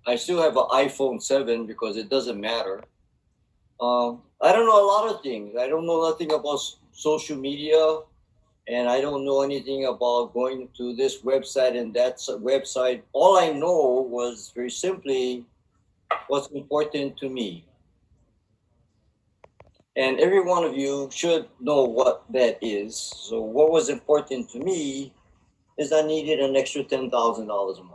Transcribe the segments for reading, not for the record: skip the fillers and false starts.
I still have an iPhone 7 because it doesn't matter. I don't know a lot of things. I don't know nothing about social media, and I don't know anything about going to this website and that website. All I know was very simply what's important to me. And every one of you should know what that is. So, what was important to me is I needed an extra $10,000 a month.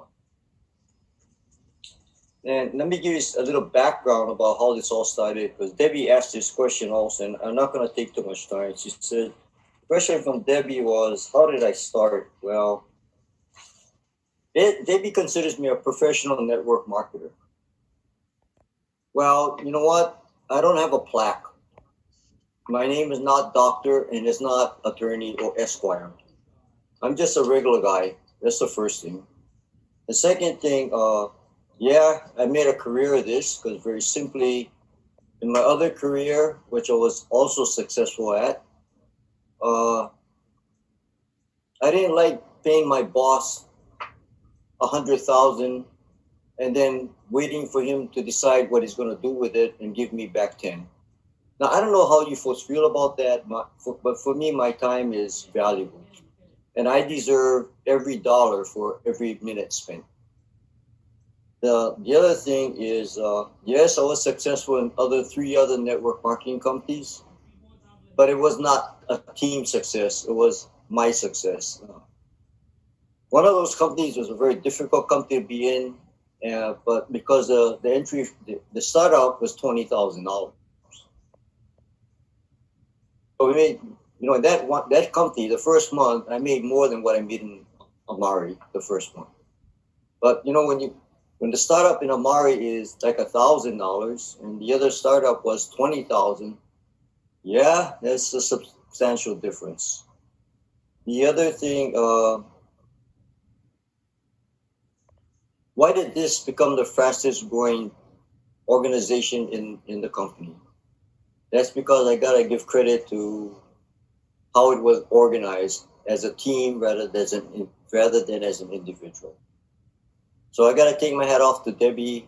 And let me give you a little background about how this all started, because Debbie asked this question also, and I'm not going to take too much time. She said, the question from Debbie was, how did I start? Well, Debbie considers me a professional network marketer. Well, you know what? I don't have a plaque. My name is not doctor and it's not attorney or esquire. I'm just a regular guy. That's the first thing. The second thing, yeah, I made a career of this because very simply, in my other career, which I was also successful at, uh, I didn't like paying my boss 100,000 and then waiting for him to decide what he's going to do with it and give me back 10. Now I don't know how you folks feel about that, but for me, my time is valuable, and I deserve every dollar for every minute spent. The other thing is, yes, I was successful in other three other network marketing companies, but it was not a team success. It was my success. One of those companies was a very difficult company to be in, but because the startup was $20,000. So we made, in that company, the first month, I made more than what I made in Amare the first month. But when the startup in Amare is like $1,000 and the other startup was 20,000, yeah, that's a substantial difference. The other thing, why did this become the fastest growing organization in the company? That's because I gotta give credit to how it was organized as a team rather than as an individual. So I gotta take my hat off to Debbie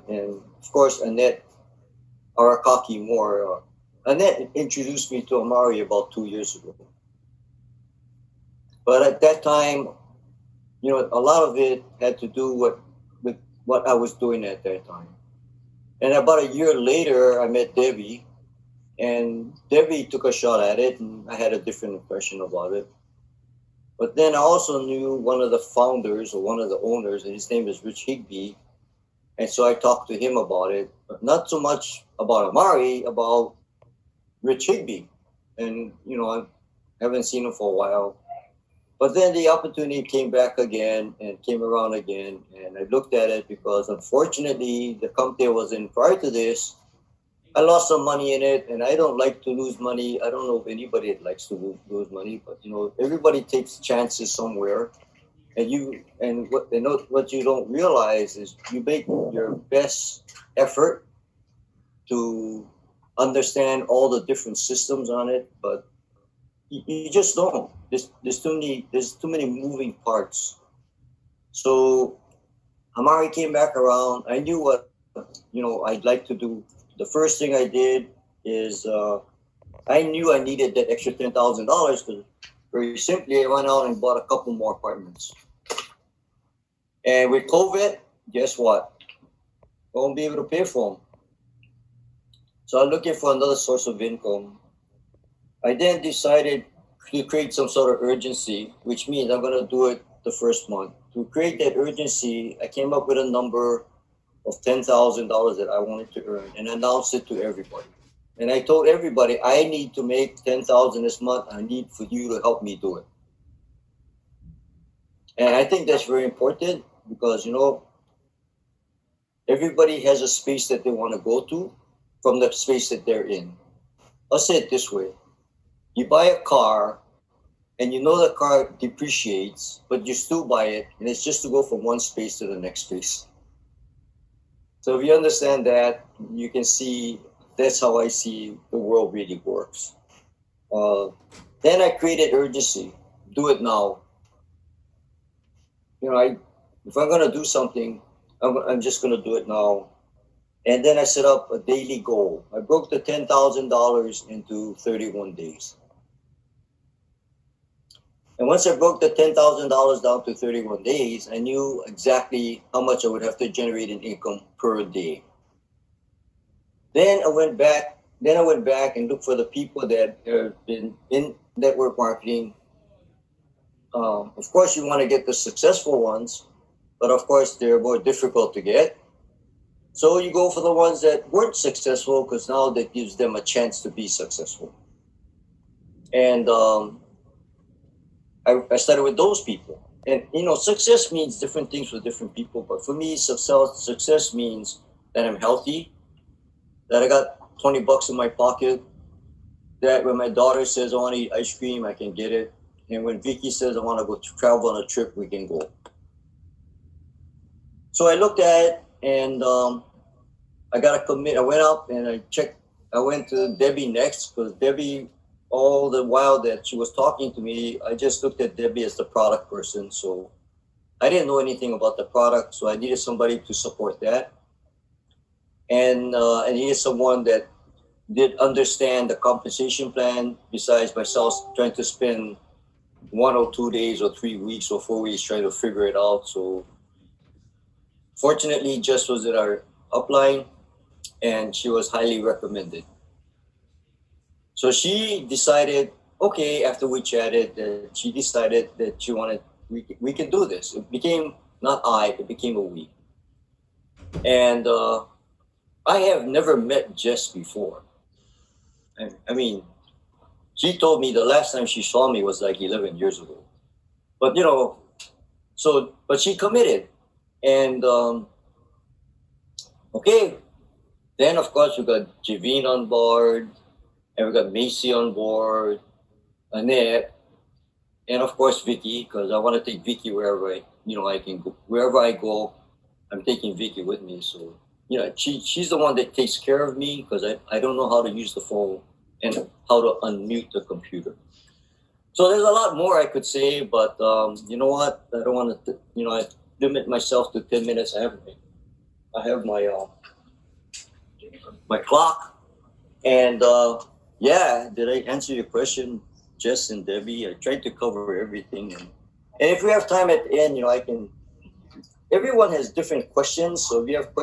and of course Annette Arakaki Moore. Annette introduced me to Amari about 2 years ago. But at that time, a lot of it had to do with what I was doing at that time. And about a year later, I met Debbie, and Debbie took a shot at it, and I had a different impression about it. But then I also knew one of the founders or one of the owners, and his name is Rich Higby. And so I talked to him about it, but not so much about Amari, about Rich Higby. And, I haven't seen him for a while. But then the opportunity came back again and came around again. And I looked at it because unfortunately, the company I was in prior to this, I lost some money in it, and I don't like to lose money. I don't know if anybody likes to lose money, but everybody takes chances somewhere. And what you don't realize is you make your best effort to understand all the different systems on it, but you just don't. There's too many moving parts. So Amari came back around. I knew what I'd like to do. The first thing I did is I knew I needed that extra $10,000 because very simply I went out and bought a couple more apartments. And with COVID, guess what? I won't be able to pay for them. So I'm looking for another source of income. I then decided to create some sort of urgency, which means I'm going to do it the first month. To create that urgency, I came up with a number of $10,000 that I wanted to earn and announced it to everybody. And I told everybody, I need to make 10,000 this month. I need for you to help me do it. And I think that's very important because, everybody has a space that they want to go to from the space that they're in. I'll say it this way. You buy a car and you know the car depreciates, but you still buy it, and it's just to go from one space to the next space. So if you understand that, you can see that's how I see the world really works. Uh, then I created urgency. Do it now. If I'm going to do something, I'm just going to do it now. And then I set up a daily goal. I broke the $10,000 into 31 days. And once I broke the $10,000 down to 31 days, I knew exactly how much I would have to generate in income per day. Then I went back. Then I went back and looked for the people that have been in network marketing. Of course, you want to get the successful ones, but of course, they're more difficult to get. So you go for the ones that weren't successful because now that gives them a chance to be successful. And I started with those people. And success means different things for different people. But for me, success means that I'm healthy, that I got $20 in my pocket, that when my daughter says I want to eat ice cream, I can get it. And when Vicky says I want to go to travel on a trip, we can go. So I looked at it and I got to commit. I went up and I checked. I went to Debbie next because Debbie, all the while that she was talking to me, I just looked at Debbie as the product person. So I didn't know anything about the product. So I needed somebody to support that. And I needed someone that did understand the compensation plan besides myself trying to spend 1 or 2 days or 3 weeks or 4 weeks trying to figure it out. So fortunately, Jess was at our upline and she was highly recommended. So she decided, okay, after we chatted, that she decided that she wanted, we can do this. It became not I, it became a we. And I have never met Jess before. I mean, she told me the last time she saw me was like 11 years ago. But but she committed. And okay, then of course we got Javine on board, and we got Macy on board, Annette, and of course Vicky, because I want to take Vicky wherever I can go. Wherever I go, I'm taking Vicky with me. So she's the one that takes care of me because I don't know how to use the phone and how to unmute the computer. So there's a lot more I could say, but you know what? I don't want to. I limit myself to 10 minutes. I have my clock, and yeah. Did I answer your question, Jess and Debbie? I tried to cover everything, and if we have time at the end, I can. Everyone has different questions, so if you have questions